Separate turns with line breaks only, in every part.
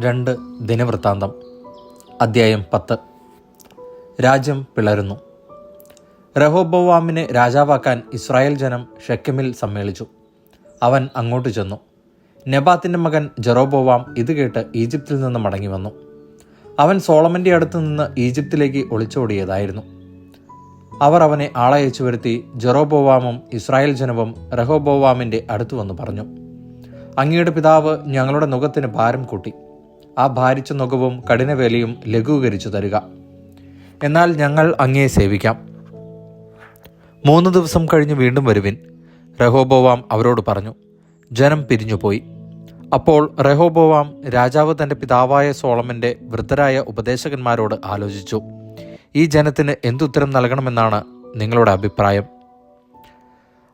2 ദിനവൃത്താന്തം അധ്യായം 10. രാജ്യം പിളരുന്നു. റഹോബോവാമിനെ രാജാവാക്കാൻ ഇസ്രായേൽ ജനം ഷെക്കെമിൽ സമ്മേളിച്ചു. അവൻ അങ്ങോട്ട് ചെന്നു. നെബാത്തിൻ്റെ മകൻ ജെറോബോവാം ഇത് കേട്ട് ഈജിപ്തിൽ നിന്ന് മടങ്ങി വന്നു. അവൻ സോളമൻ്റെ അടുത്ത് നിന്ന് ഈജിപ്തിലേക്ക് ഒളിച്ചോടിയതായിരുന്നു. അവർ അവനെ ആളയച്ചു വരുത്തി ജെറോബോവാമും ഇസ്രായേൽ ജനവും റഹോബോവാമിൻ്റെ അടുത്ത് വന്ന് പറഞ്ഞു, അങ്ങയുടെ പിതാവ് ഞങ്ങളുടെ നുകത്തിന് ഭാരം കൂട്ടി. ആ ഭാരിച്ച നുകവും കഠിനവേലയും ലഘൂകരിച്ചു തരിക. എന്നാൽ ഞങ്ങൾ അങ്ങയെ സേവിക്കാം. 3 ദിവസം കഴിഞ്ഞ് വീണ്ടും വരുവിൻ. റഹോബോവാം അവരോട് പറഞ്ഞു. ജനം പിരിഞ്ഞുപോയി. അപ്പോൾ റഹോബോവാം രാജാവ് തൻ്റെ പിതാവായ സോളമൻ്റെ വൃദ്ധരായ ഉപദേശകന്മാരോട് ആലോചിച്ചു, ഈ ജനത്തിന് എന്തുത്തരം നൽകണമെന്നാണ് നിങ്ങളുടെ അഭിപ്രായം?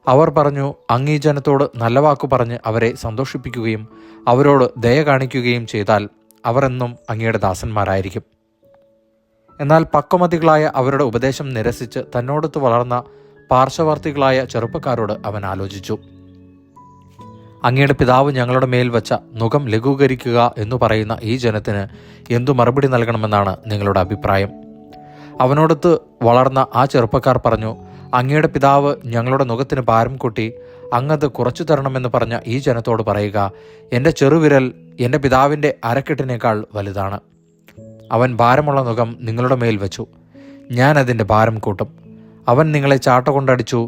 അവർ പറഞ്ഞു, അങ്ങ് ഈ ജനത്തോട് നല്ല വാക്കു പറഞ്ഞ് അവരെ സന്തോഷിപ്പിക്കുകയും അവരോട് ദയ കാണിക്കുകയും ചെയ്താൽ അവർ എന്നും അങ്ങയുടെ ദാസന്മാരായിരിക്കും. എന്നാൽ പക്വമതികളായ അവരുടെ ഉപദേശം നിരസിച്ച് തന്നോടൊത്ത് വളർന്ന പാർശ്വവർത്തികളായ ചെറുപ്പക്കാരോട് അവൻ ആലോചിച്ചു, അങ്ങയുടെ പിതാവ് ഞങ്ങളുടെ മേൽ വച്ച നുകം ലഘൂകരിക്കുക എന്നു പറയുന്ന ഈ ജനത്തിന് എന്തു മറുപടി നൽകണമെന്നാണ് നിങ്ങളുടെ അഭിപ്രായം? അവനോടൊത്ത് വളർന്ന ആ ചെറുപ്പക്കാർ പറഞ്ഞു, അങ്ങയുടെ പിതാവ് ഞങ്ങളുടെ നുകത്തിന് ഭാരം കൂട്ടി, അങ്ങത് കുറച്ചു തരണമെന്ന് പറഞ്ഞ ഈ ജനത്തോട് പറയുക, എൻ്റെ ചെറുവിരൽ എൻ്റെ പിതാവിൻ്റെ അരക്കെട്ടിനേക്കാൾ വലുതാണ്. അവൻ ഭാരമുള്ള നുകം നിങ്ങളുടെ മേൽ വെച്ചു, ഞാൻ അതിൻ്റെ ഭാരം കൂട്ടും. അവൻ നിങ്ങളെ ചാട്ട കൊണ്ടടിച്ചു,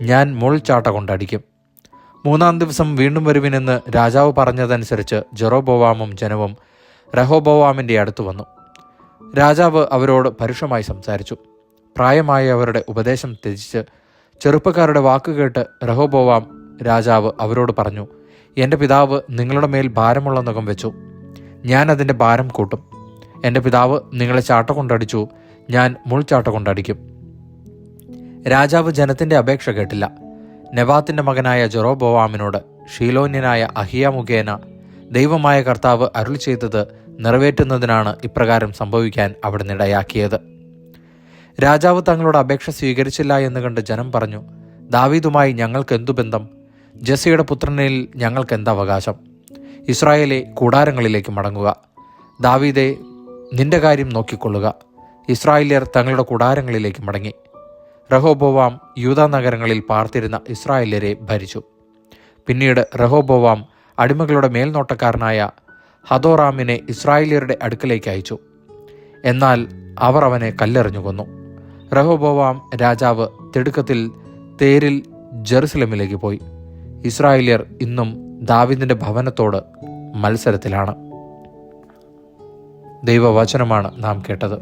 ഞാൻ മുൾ ചാട്ട കൊണ്ടടിക്കും. 3-ാം ദിവസം വീണ്ടും വരുവിനെന്ന് രാജാവ് പറഞ്ഞതനുസരിച്ച് ജെറോബോവാമും ജനവും റഹോബോവാമിൻ്റെ അടുത്ത് വന്നു. രാജാവ് അവരോട് പരുഷമായി സംസാരിച്ചു. പ്രായമായ അവരുടെ ഉപദേശം ത്യജിച്ച് ചെറുപ്പക്കാരുടെ വാക്കുകേട്ട് റഹോബോവാം രാജാവ് അവരോട് പറഞ്ഞു, എൻ്റെ പിതാവ് നിങ്ങളുടെ മേൽ ഭാരമുള്ള നുകം വെച്ചു, ഞാൻ അതിൻ്റെ ഭാരം കൂട്ടും. എൻ്റെ പിതാവ് നിങ്ങളെ ചാട്ട കൊണ്ടടിച്ചു, ഞാൻ മുൾചാട്ട കൊണ്ടടിക്കും. രാജാവ് ജനത്തിൻ്റെ അപേക്ഷ കേട്ടില്ല. നെബാത്തിൻ്റെ മകനായ ജെറോബോവാമിനോട് ഷീലോന്യനായ അഹിയ മുഖേന ദൈവമായ കർത്താവ് അരുളി ചെയ്തത് നിറവേറ്റുന്നതിനാണ് ഇപ്രകാരം സംഭവിക്കാൻ അവിടുന്ന് ഇടയാക്കിയത്. രാജാവ് തങ്ങളുടെ അപേക്ഷ സ്വീകരിച്ചില്ല എന്ന് കണ്ട് ജനം പറഞ്ഞു, ദാവീദുമായി ഞങ്ങൾക്കെന്തു ബന്ധം? ജെസ്സിയുടെ പുത്രനിൽ ഞങ്ങൾക്കെന്ത് അവകാശം? ഇസ്രായേലെ കൂടാരങ്ങളിലേക്ക് മടങ്ങുക. ദാവീദെ, നിന്റെ കാര്യം നോക്കിക്കൊള്ളുക. ഇസ്രായേല്യർ തങ്ങളുടെ കൂടാരങ്ങളിലേക്ക് മടങ്ങി. റഹോബോവാം യൂദാ നഗരങ്ങളിൽ പാർത്തിരുന്ന ഇസ്രായേല്യരെ ഭരിച്ചു. പിന്നീട് റഹോബോവാം അടിമകളുടെ മേൽനോട്ടക്കാരനായ ഹദോറാമിനെ ഇസ്രായേല്യരുടെ അടുക്കലേക്ക് അയച്ചു. എന്നാൽ അവർ അവനെ കല്ലെറിഞ്ഞു കൊന്നു. റഹോബോവാം രാജാവ് തിടുക്കത്തിൽ തേരിൽ ജെറുസലേമിലേക്ക് പോയി. ഇസ്രായേല്യർ ഇന്നും ദാവീദിന്റെ ഭവനത്തോട് മത്സരത്തിലാണ്. ദൈവവചനമാണ് നാം കേട്ടത്.